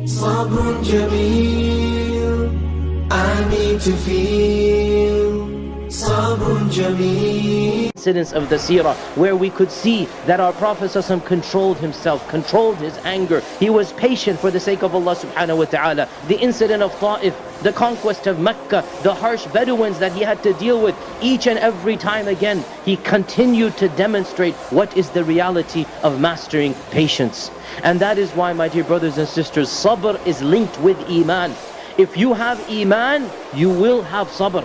صبر جميل. I need to feel صبر جميل. Incidents of the seerah where we could see that our Prophet ﷺ controlled himself, controlled his anger. He was patient for the sake of Allah subhanahu wa ta'ala. The incident of Ta'if, the conquest of Mecca, the harsh Bedouins that he had to deal with, each and every time again, he continued to demonstrate what is the reality of mastering patience. And that is why, my dear brothers and sisters, sabr is linked with iman. If you have iman, you will have sabr.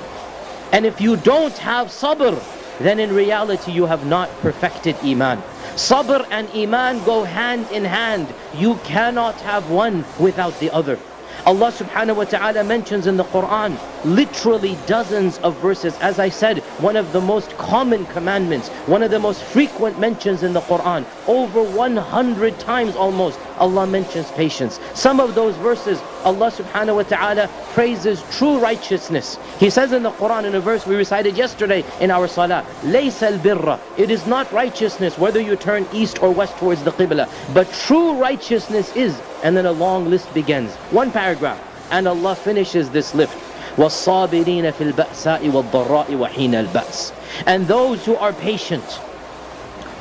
And if you don't have sabr, then in reality you have not perfected iman. Sabr and iman go hand in hand. You cannot have one without the other. Allah subhanahu wa ta'ala mentions in the Quran literally dozens of verses. As I said, one of the most common commandments, one of the most frequent mentions in the Quran, over 100 times almost, Allah mentions patience. Some of those verses, Allah subhanahu wa ta'ala praises true righteousness. He says in the Quran, in a verse we recited yesterday in our salah, لَيْسَ الْبِرَّ, it is not righteousness whether you turn east or west towards the Qibla, but true righteousness is, and then a long list begins. One paragraph, and Allah finishes this list. وَالصَّابِرِينَ فِي الْبَأْسَاءِ وَالضَّرَّاءِ وَحِينَ الْبَأْسِ. And those who are patient.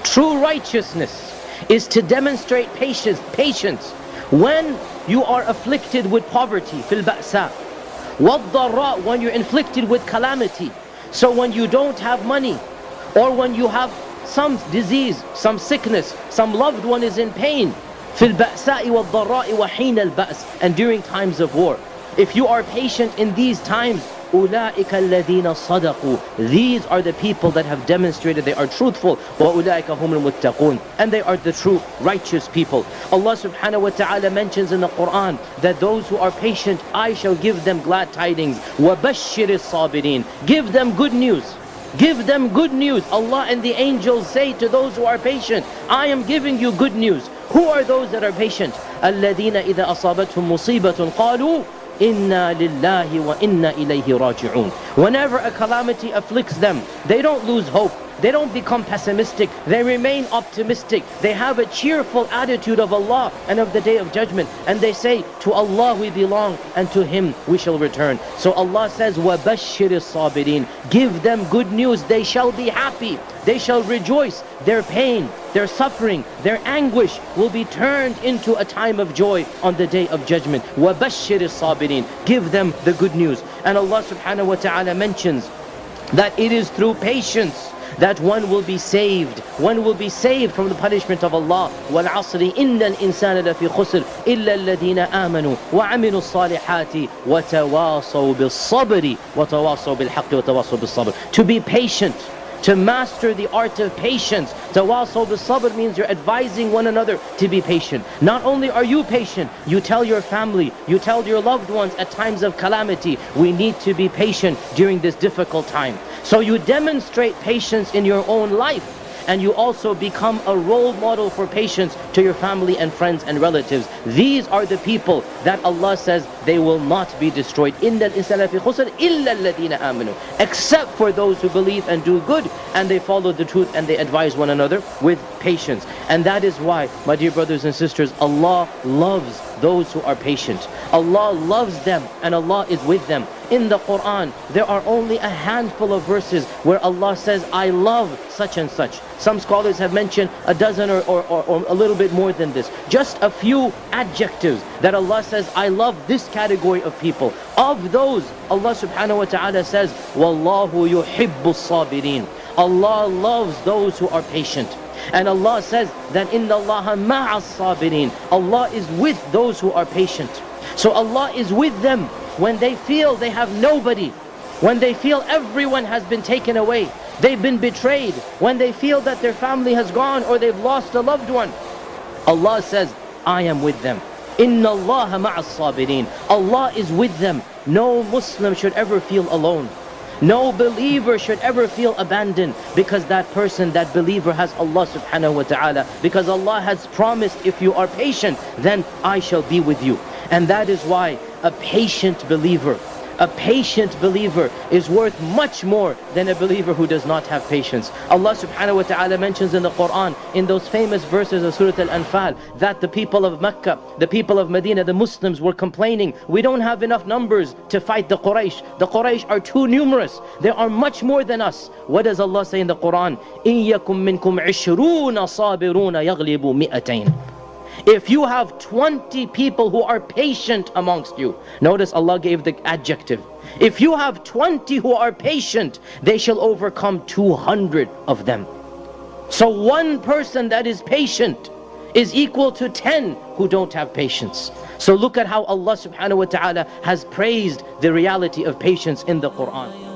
True righteousness is to demonstrate patience when you are afflicted with poverty, fil ba'sa. وَالضَّرَّاء, when you're inflicted with calamity. So when you don't have money, or when you have some disease, some sickness, some loved one is in pain, fil ba'sa'i wal-dharra'i wa hina al-ba's, and during times of war. If you are patient in these times, أُولَٰئِكَ الَّذِينَ صَدَقُوا, these are the people that have demonstrated they are truthful. وَأُولَٰئِكَ هُمُ الْمُتَّقُونَ, and they are the true righteous people. Allah subhanahu wa ta'ala mentions in the Quran that those who are patient, I shall give them glad tidings. وَبَشِّرِ الصَّابِرِينَ, give them good news. Give them good news. Allah and the angels say to those who are patient, I am giving you good news. Who are those that are patient? الَّذِينَ إِذَا أَصَابَتْهُمْ مُصِيبَةٌ قَالُوا إِنَّا لِلَّهِ وَإِنَّا إِلَيْهِ رَاجِعُونَ. Whenever a calamity afflicts them, they don't lose hope. They don't become pessimistic. They remain optimistic. They have a cheerful attitude of Allah and of the Day of Judgment. And they say, to Allah we belong and to Him we shall return. So Allah says, وَبَشِّرِ الصَّابِرِينَ, give them good news. They shall be happy. They shall rejoice. Their pain, their suffering, their anguish will be turned into a time of joy on the Day of Judgment. وَبَشِّرِ الصَّابِرِينَ, give them the good news. And Allah subhanahu wa ta'ala mentions that it is through patience that one will be saved. One will be saved from the punishment of Allah. وَالْعَصْرِ إِنَّ الْإِنسَانَ لَفِي خُسْرٍ إِلَّا الَّذِينَ آمَنُوا وَعَمِلُوا الصَّالِحَاتِ وَتَوَاصَوْا بِالصَّبْرِ وَتَوَاصَوْا بِالْحَقِّ وَتَوَاصَوْا بِالصَّبْرِ. To be patient, to master the art of patience. Tawasaw bis-sabr means you're advising one another to be patient. Not only are you patient, you tell your family, you tell your loved ones at times of calamity, we need to be patient during this difficult time. So you demonstrate patience in your own life, and you also become a role model for patience to your family and friends and relatives. These are the people that Allah says they will not be destroyed. إِنَّ الْإِنسَانَ لَفِي خُسْرٍ إِلَّا الَّذِينَ آمَنُوا, except for those who believe and do good, and they follow the truth and they advise one another with patience. And that is why, my dear brothers and sisters, Allah loves those who are patient. Allah loves them and Allah is with them. In the Quran, there are only a handful of verses where Allah says, I love such and such. Some scholars have mentioned a dozen or a little bit more than this. Just a few adjectives that Allah says, I love this category of people. Of those, Allah subhanahu wa ta'ala says, Wallahu yuhibbu sabirin. Allah loves those who are patient. And Allah says that Inna Allaha ma'as sabirin. Allah is with those who are patient. So Allah is with them when they feel they have nobody, when they feel everyone has been taken away, they've been betrayed, when they feel that their family has gone or they've lost a loved one. Allah says, I am with them. Inna Allaha ma'as sabirin. Allah is with them. No Muslim should ever feel alone. No believer should ever feel abandoned, because that person, that believer has Allah subhanahu wa ta'ala. Because Allah has promised, if you are patient, then I shall be with you. And that is why a patient believer, A patient believer is worth much more than a believer who does not have patience. Allah subhanahu wa ta'ala mentions in the Quran, in those famous verses of Surah Al-Anfal, that the people of Mecca, the people of Medina, the Muslims were complaining, we don't have enough numbers to fight the Quraysh. The Quraysh are too numerous. They are much more than us. What does Allah say in the Quran? إِن يَكُم مِّنكُمْ عِشْرُونَ صَابِرُونَ يَغْلِبُوا مِئَتَيْنِ. If you have 20 people who are patient amongst you, notice Allah gave the adjective. If you have 20 who are patient, they shall overcome 200 of them. So one person that is patient is equal to 10 who don't have patience. So look at how Allah subhanahu wa ta'ala has praised the reality of patience in the Quran.